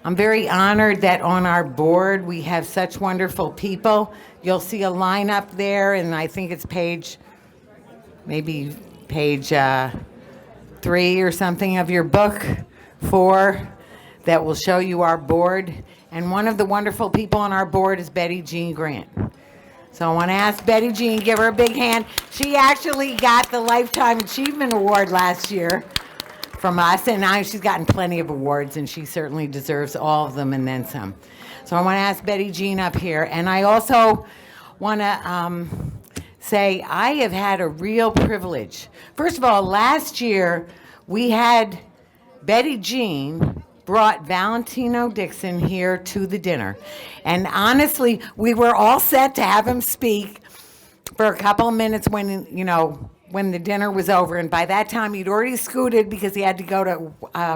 I'm very honored that on our board we have such wonderful people. You'll see a lineup there, and I think it's maybe page 3 or something of your book, 4, that will show you our board. And one of the wonderful people on our board is Betty Jean Grant. So I want to ask Betty Jean, give her a big hand. She actually got the Lifetime Achievement Award last year from us, and now she's gotten plenty of awards, and she certainly deserves all of them and then some. So I want to ask Betty Jean up here, and I also want to say I have had a real privilege. First of all, last year we had Betty Jean brought Valentino Dixon here to the dinner, and honestly, we were all set to have him speak for a couple of minutes when the dinner was over, and by that time he'd already scooted because he had to go to,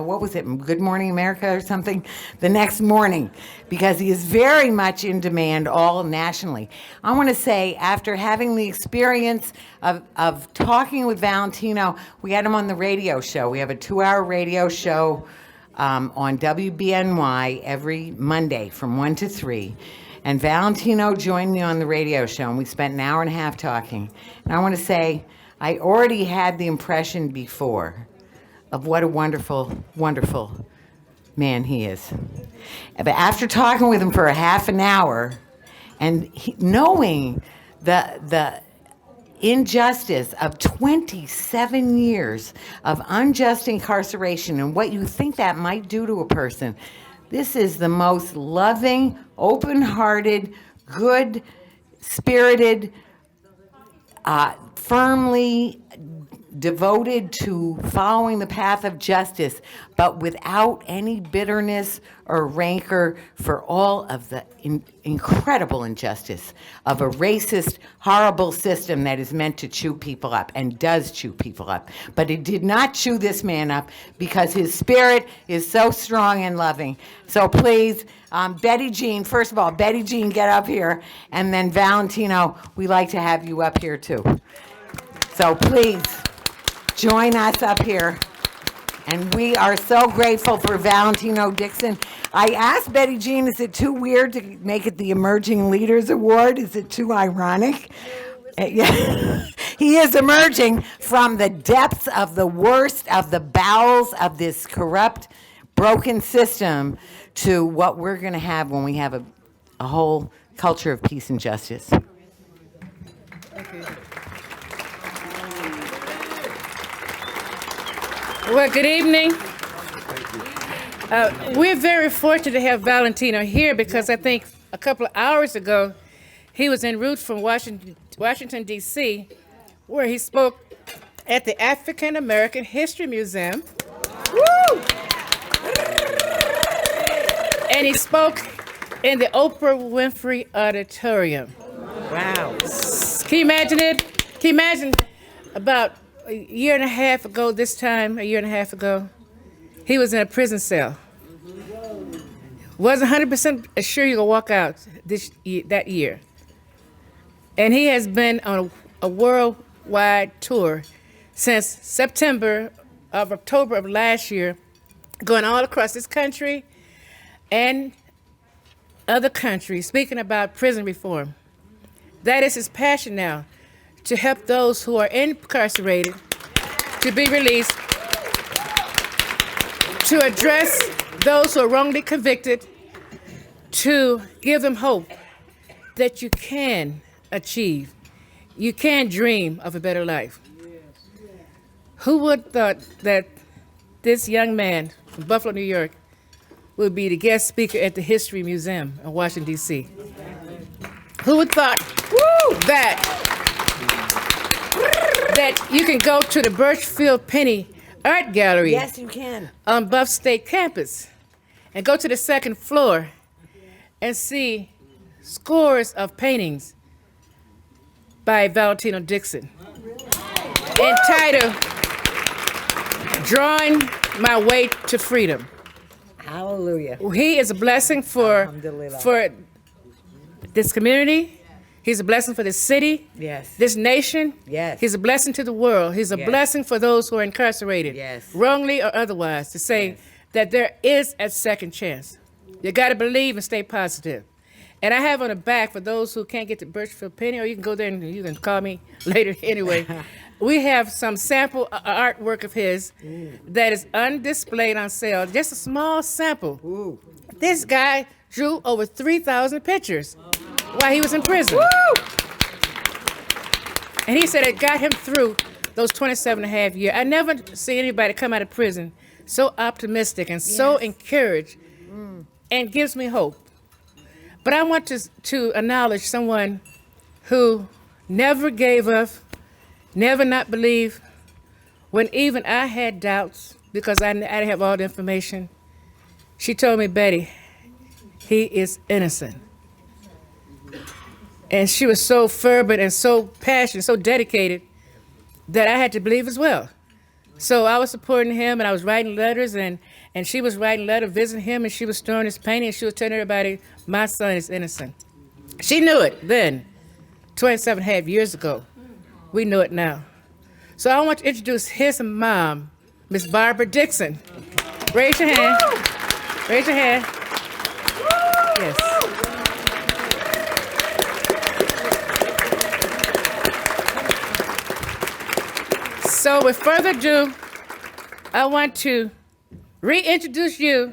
what was it, Good Morning America or something, the next morning, because he is very much in demand all nationally. I want to say, after having the experience of talking with Valentino, we had him on the radio show. We have a 2-hour radio show on WBNY every Monday from 1 to 3. And Valentino joined me on the radio show, and we spent an hour and a half talking. And I want to say, I already had the impression before of what a wonderful, wonderful man he is. But after talking with him for a half an hour and knowing the injustice of 27 years of unjust incarceration and what you think that might do to a person, this is the most loving, open-hearted, good-spirited, firmly devoted to following the path of justice, but without any bitterness or rancor for all of the incredible injustice of a racist, horrible system that is meant to chew people up and does chew people up. But it did not chew this man up because his spirit is so strong and loving. So please, Betty Jean, first of all, Betty Jean, get up here, and then Valentino, we like to have you up here too. So please, join us up here. And we are so grateful for Valentino Dixon. I asked Betty Jean, is it too weird to make it the Emerging Leaders Award? Is it too ironic? Yeah. He is emerging from the depths of the worst of the bowels of this corrupt, broken system to what we're going to have when we have a whole culture of peace and justice. Okay. Well, good evening. We're very fortunate to have Valentino here because I think a couple of hours ago he was en route from Washington, D.C., where he spoke at the African American History Museum. Woo! And he spoke in the Oprah Winfrey Auditorium. Wow. Can you imagine it? Can you imagine about a year and a half ago, he was in a prison cell. Wasn't 100% sure he could walk out that year. And he has been on a worldwide tour since October of last year, going all across this country and other countries, speaking about prison reform. That is his passion now, to help those who are incarcerated to be released, to address those who are wrongly convicted, to give them hope that you can achieve, you can dream of a better life. Who would thought that this young man from Buffalo, New York, would be the guest speaker at the History Museum in Washington, D.C.? Who would thought that you can go to the Birchfield Penny Art Gallery? Yes, you can. On Buff State campus and go to the second floor and see scores of paintings by Valentino Dixon entitled Drawing My Way to Freedom. Hallelujah. He is a blessing for this community. He's a blessing for this city, yes, this nation. Yes. He's a blessing to the world. He's a blessing for those who are incarcerated, yes, wrongly or otherwise, to say that there is a second chance. You got to believe and stay positive. And I have on the back, for those who can't get to Birchfield Penny, or you can go there and you can call me later anyway, we have some sample artwork of his that is undispllayed on sale, just a small sample. Ooh. This guy drew over 3,000 pictures while he was in prison. Woo! And he said it got him through those 27 and a half years. I never see anybody come out of prison so optimistic and so encouraged and gives me hope. But I want to acknowledge someone who never gave up, never not believed, when even I had doubts because I didn't have all the information. She told me, Betty, he is innocent. And she was so fervent and so passionate, so dedicated, that I had to believe as well. So I was supporting him, and I was writing letters, and she was writing letters, visiting him, and she was storing his painting, and she was telling everybody, my son is innocent. She knew it then, 27 and a half years ago. We know it now. So I want to introduce his mom, Miss Barbara Dixon. Raise your hand. Raise your hand. Yes. So with further ado, I want to reintroduce you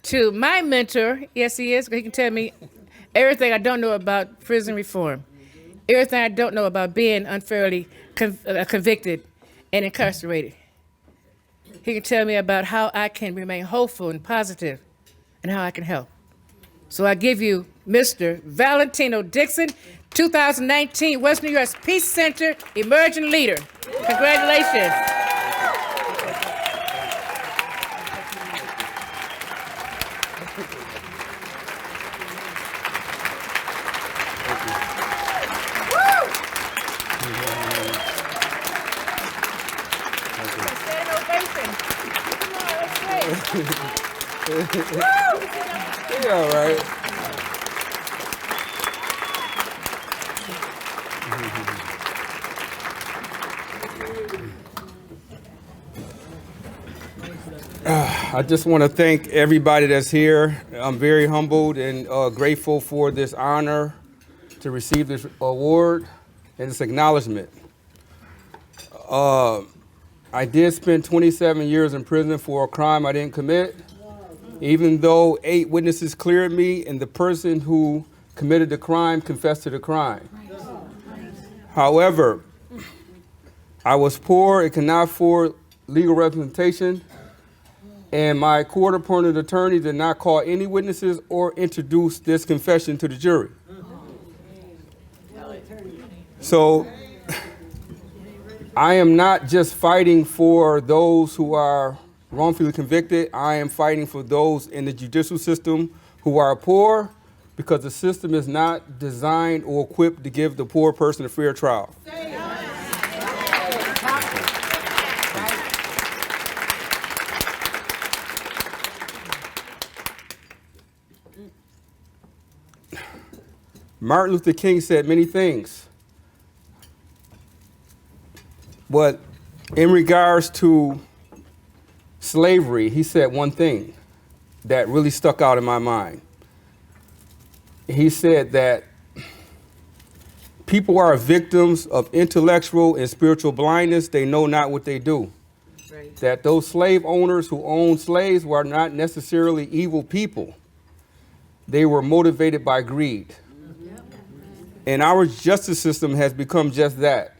to my mentor. Yes, he is. He can tell me everything I don't know about prison reform, everything I don't know about being unfairly convicted and incarcerated. He can tell me about how I can remain hopeful and positive and how I can help. So I give you Mr. Valentino Dixon, 2019 West New York's Peace Center Emerging Leader. Congratulations. You're all right. I just want to thank everybody that's here. I'm very humbled and grateful for this honor to receive this award and this acknowledgement. I did spend 27 years in prison for a crime I didn't commit, even though 8 witnesses cleared me and the person who committed the crime confessed to the crime. However, I was poor and could not afford legal representation, and my court-appointed attorney did not call any witnesses or introduce this confession to the jury. So I am not just fighting for those who are wrongfully convicted. I am fighting for those in the judicial system who are poor, because the system is not designed or equipped to give the poor person a fair trial. Martin Luther King said many things, but in regards to slavery, he said one thing that really stuck out in my mind. He said that people are victims of intellectual and spiritual blindness. They know not what they do. Right. That those slave owners who owned slaves were not necessarily evil people. They were motivated by greed. And our justice system has become just that.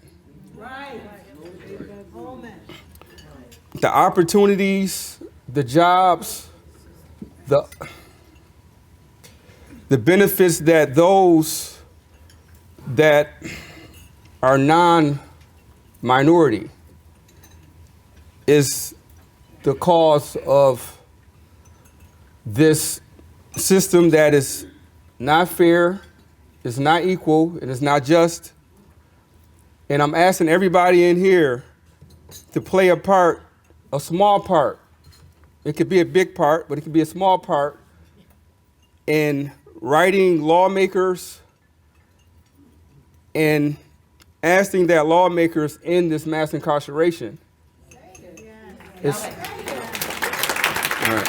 Right. The opportunities, the jobs, the benefits that those that are non-minority is the cause of this system that is not fair, it's not equal, and it's not just. And I'm asking everybody in here to play a part, a small part. It could be a big part, but it could be a small part in writing lawmakers and asking that lawmakers end this mass incarceration. It's, all right.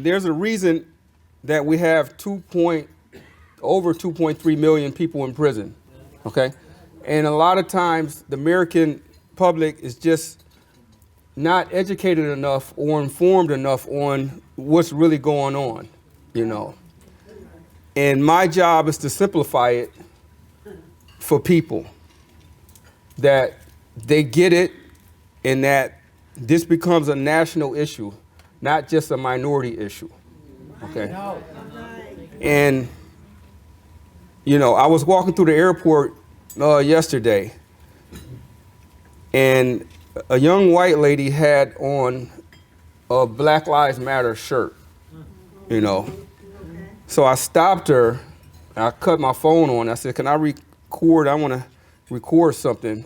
there's a reason that we have over 2.3 million people in prison, okay? And a lot of times the American public is just not educated enough or informed enough on what's really going on, you know. And my job is to simplify it for people, that they get it and that this becomes a national issue, not just a minority issue, okay? And, you know, I was walking through the airport yesterday, and a young white lady had on a Black Lives Matter shirt, you know. So I stopped her, and I cut my phone on. I said, can I record? I want to record something.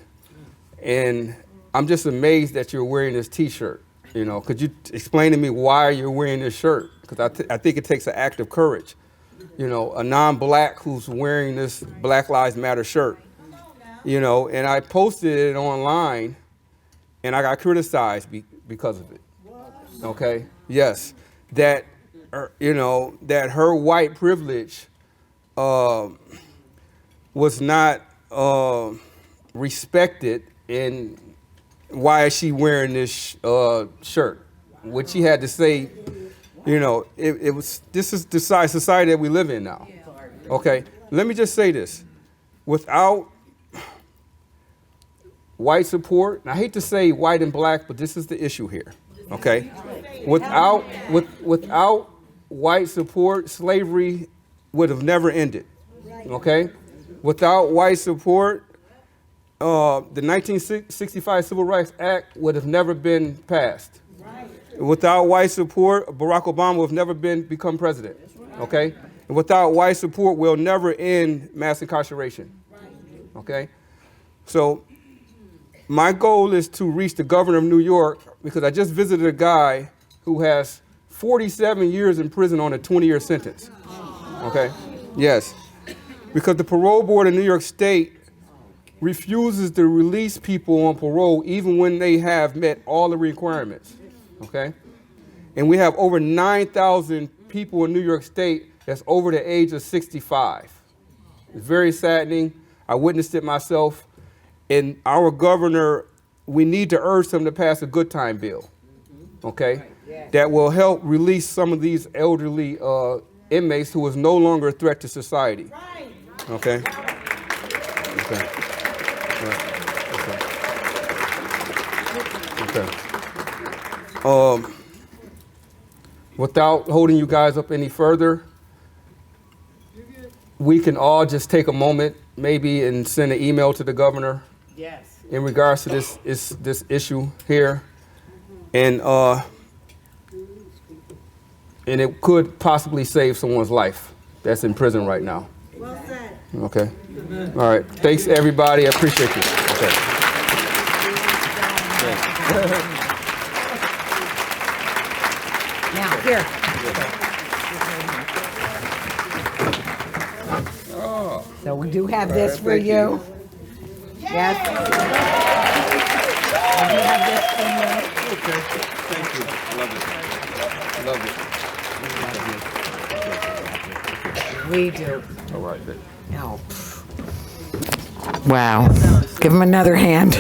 And I'm just amazed that you're wearing this T-shirt. You know, could you explain to me why you're wearing this shirt? Because I think it takes an act of courage. You know, a non-black who's wearing this Black Lives Matter shirt. You know, and I posted it online, and I got criticized because of it. Okay? Yes. That, you know, that her white privilege was not respected, and why is she wearing this shirt? What she had to say, you know, this is the society that we live in now. Okay? Let me just say this. Without white support, and I hate to say white and black, but this is the issue here, okay? Without white support, slavery would have never ended, okay? Without white support, the 1965 Civil Rights Act would have never been passed. Without white support, Barack Obama would have never become president, okay? And without white support, we'll never end mass incarceration, okay? So my goal is to reach the governor of New York, because I just visited a guy who has 47 years in prison on a 20-year sentence, okay? Yes, because the parole board in New York State refuses to release people on parole even when they have met all the requirements, okay? And we have over 9,000 people in New York State that's over the age of 65. It's very saddening. I witnessed it myself. And our governor, we need to urge him to pass a good time bill, okay? That will help release some of these elderly inmates who is no longer a threat to society, okay? Okay. Okay. Without holding you guys up any further, we can all just take a moment maybe and send an email to the governor. Yes. In regards to this issue here, and it could possibly save someone's life that's in prison right now. Well said. Okay. All right. Thanks, everybody. I appreciate you. Okay. Now, here. So we do have this for you. Yes. We do have this for you. Okay. Thank you. Love it. We do. All right. No. Wow. Give him another hand.